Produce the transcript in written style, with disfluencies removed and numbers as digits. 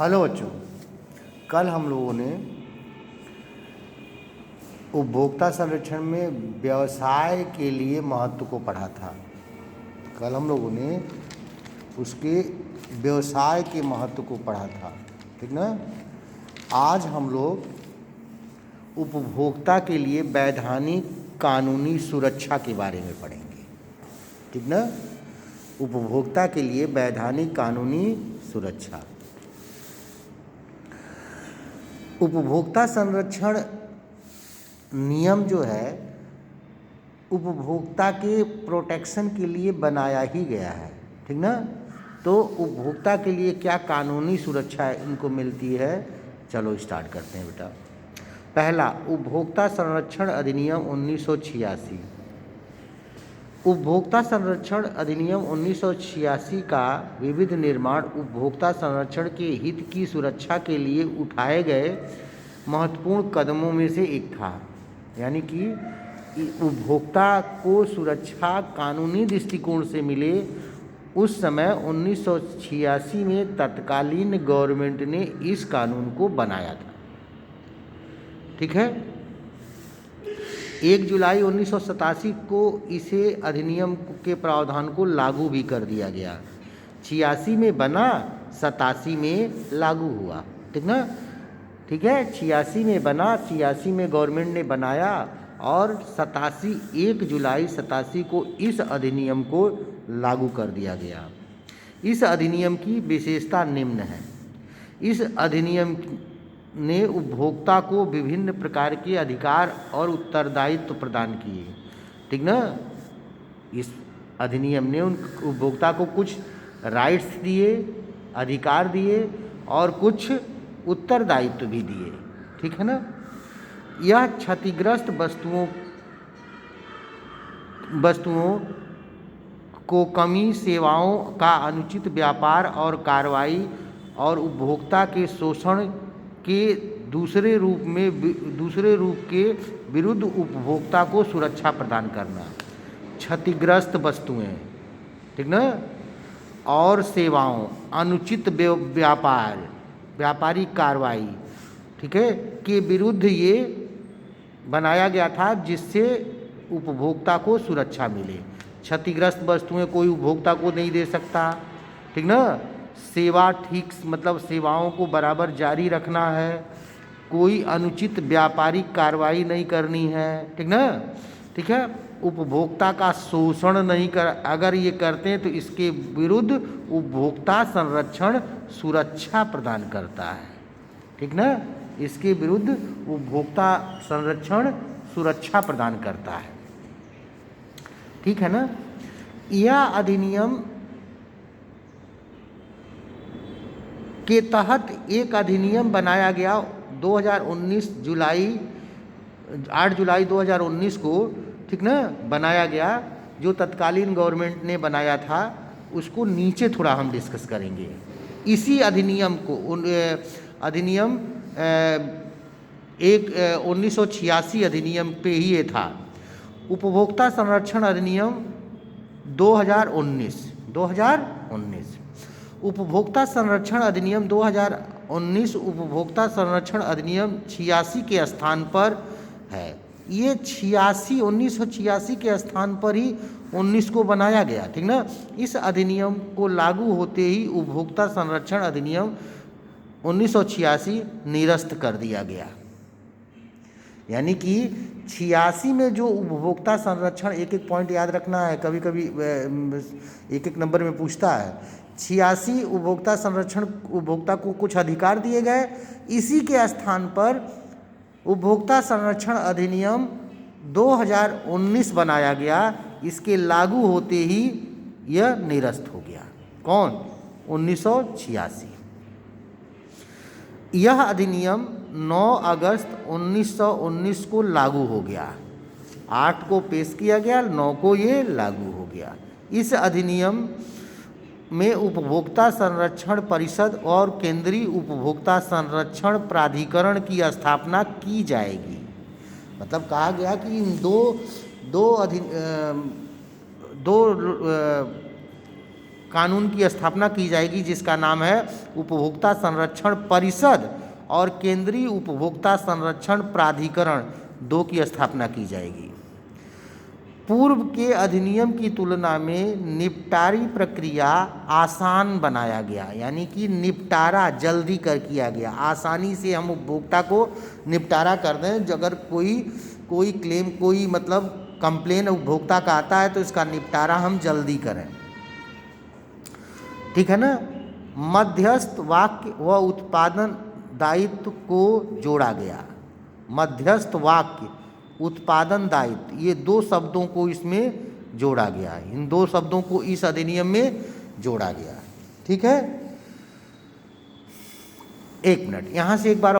Hello बच्चों, कल हम लोगों ने उपभोक्ता संरक्षण में व्यवसाय के लिए महत्व को पढ़ा था। कल हम लोगों ने उसके व्यवसाय के महत्व को पढ़ा था, ठीक ना। आज हम लोग उपभोक्ता के लिए वैधानिक कानूनी सुरक्षा के बारे में पढ़ेंगे, ठीक ना। उपभोक्ता के लिए वैधानिक कानूनी सुरक्षा। उपभोक्ता संरक्षण नियम जो है उपभोक्ता के प्रोटेक्शन के लिए बनाया ही गया है, ठीक ना। तो उपभोक्ता के लिए क्या कानूनी सुरक्षा इनको मिलती है, चलो स्टार्ट करते हैं बेटा। पहला, उपभोक्ता संरक्षण अधिनियम 1986। उपभोक्ता संरक्षण अधिनियम 1986 का विविध निर्माण उपभोक्ता संरक्षण के हित की सुरक्षा के लिए उठाए गए महत्वपूर्ण कदमों में से एक था। यानी कि उपभोक्ता को सुरक्षा कानूनी दृष्टिकोण से मिले उस समय 1986 में तत्कालीन गवर्नमेंट ने इस कानून को बनाया था, ठीक है। 1 जुलाई 1987 को इसे अधिनियम के प्रावधान को लागू भी कर दिया गया। 86 में बना, 87 में लागू हुआ, ठीक ना, ठीक है। 86 में बना, 86 में गवर्नमेंट ने बनाया और 1 जुलाई 87 को इस अधिनियम को लागू कर दिया गया। इस अधिनियम की विशेषता निम्न है। इस अधिनियम ने उपभोक्ता को विभिन्न प्रकार के अधिकार और उत्तरदायित्व प्रदान किए, ठीक ना। इस अधिनियम ने उन उपभोक्ता को कुछ राइट्स दिए, अधिकार दिए और कुछ उत्तरदायित्व भी दिए, ठीक है ना। यह क्षतिग्रस्त वस्तुओं को कमी, सेवाओं का अनुचित व्यापार और कार्रवाई और उपभोक्ता के शोषण के दूसरे रूप के विरुद्ध उपभोक्ता को सुरक्षा प्रदान करना। क्षतिग्रस्त वस्तुएं, ठीक ना, और सेवाओं, अनुचित व्यापार, व्यापारिक कार्रवाई, ठीक है, के विरुद्ध ये बनाया गया था जिससे उपभोक्ता को सुरक्षा मिले। क्षतिग्रस्त वस्तुएं कोई उपभोक्ता को नहीं दे सकता, ठीक ना। सेवा ठीक, मतलब सेवाओं को बराबर जारी रखना है, कोई अनुचित व्यापारिक कार्रवाई नहीं करनी है, ठीक ना, ठीक है। उपभोक्ता का शोषण नहीं कर, अगर ये करते हैं तो इसके विरुद्ध उपभोक्ता संरक्षण सुरक्षा प्रदान करता है, ठीक ना। इसके विरुद्ध उपभोक्ता संरक्षण सुरक्षा प्रदान करता है, ठीक है ना। यह अधिनियम के तहत एक अधिनियम बनाया गया 8 जुलाई 2019 को, ठीक ना, बनाया गया, जो तत्कालीन गवर्नमेंट ने बनाया था। उसको नीचे थोड़ा हम डिस्कस करेंगे। इसी अधिनियम को अधिनियम 1986 अधिनियम पे ही ये था। उपभोक्ता संरक्षण अधिनियम 2019 उपभोक्ता संरक्षण अधिनियम 2019 उपभोक्ता संरक्षण अधिनियम 86 के स्थान पर है। ये 1986 के स्थान पर ही 19 को बनाया गया, ठीक ना। इस अधिनियम को लागू होते ही उपभोक्ता संरक्षण अधिनियम 1986 निरस्त कर दिया गया। यानी कि 86 में जो उपभोक्ता संरक्षण, एक एक पॉइंट याद रखना है, कभी कभी एक एक नंबर में पूछता है। 86 उपभोक्ता संरक्षण, उपभोक्ता को कुछ अधिकार दिए गए, इसी के स्थान पर उपभोक्ता संरक्षण अधिनियम 2019 बनाया गया। इसके लागू होते ही यह निरस्त हो गया। कौन? 1986। यह अधिनियम 9 अगस्त 1919 को लागू हो गया। 8 को पेश किया गया, 9 को ये लागू हो गया। इस अधिनियम में उपभोक्ता संरक्षण परिषद और केंद्रीय उपभोक्ता संरक्षण प्राधिकरण की स्थापना की जाएगी। मतलब कहा गया कि इन दो कानून की स्थापना की जाएगी जिसका नाम है उपभोक्ता संरक्षण परिषद, और केंद्रीय उपभोक्ता संरक्षण प्राधिकरण 2 की स्थापना की जाएगी। पूर्व के अधिनियम की तुलना में निपटारी प्रक्रिया आसान बनाया गया, यानी कि निपटारा जल्दी कर किया गया, आसानी से हम उपभोक्ता को निपटारा कर दें। अगर कोई क्लेम, कोई मतलब कंप्लेन उपभोक्ता का आता है तो इसका निपटारा हम जल्दी करें, ठीक है ना। मध्यस्थ वाक्य व उत्पादन दायित्व को जोड़ा गया। मध्यस्थ वाक्य, उत्पादन दायित्व, ये 2 शब्दों को इसमें जोड़ा गया है। इन 2 शब्दों को इस अधिनियम में जोड़ा गया है, ठीक है। 1 मिनट, यहाँ से एक बार